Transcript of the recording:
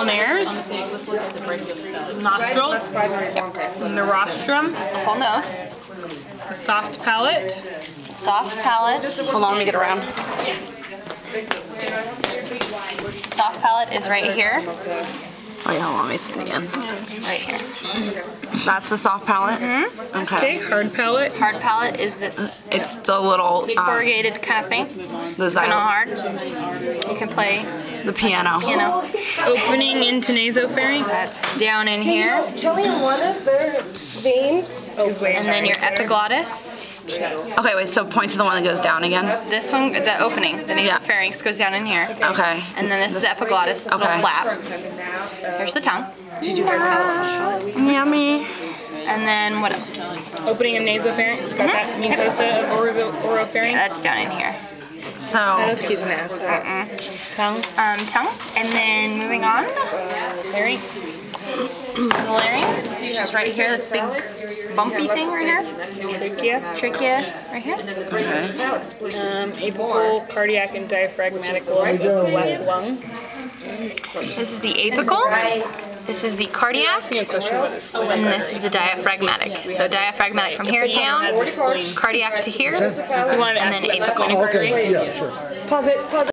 Nares, nostrils, the rostrum, The whole nose. the soft palate, Soft palate. Hold on, let me get around. Soft palate is right here. Oh yeah, hold on, let me see it again. Right here. That's the soft palate? okay, Okay. hard palate, Hard palate is this It's the little, corrugated kind of thing. the Kind of xylo, hard. You can play the piano. piano. opening into nasopharynx, That's down in here. Kelly and what is their vein? And then your epiglottis. Okay, wait, so point to the one that goes down again. This one, the opening, the Yeah. nasopharynx goes down in here. Okay. And then this is the epiglottis, this Okay. little flap. Here's the tongue. Yummy. And then what else? opening of nasopharynx, got that mucosa of oropharynx, That's down in here. So, He's an ass. tongue, Tongue. And then moving on, larynx, the larynx, which is right here, this big bumpy thing right here. trachea, Trachea right here. apical, cardiac, and diaphragmatic lobes of the left lung. This is the apical. This is the cardiac. Asking a question about this. And this is the diaphragmatic. So diaphragmatic from here down, cardiac to here, You wanted to and ask then about the apical. spleen artery? Okay, yeah, sure. Pause it. Pause it.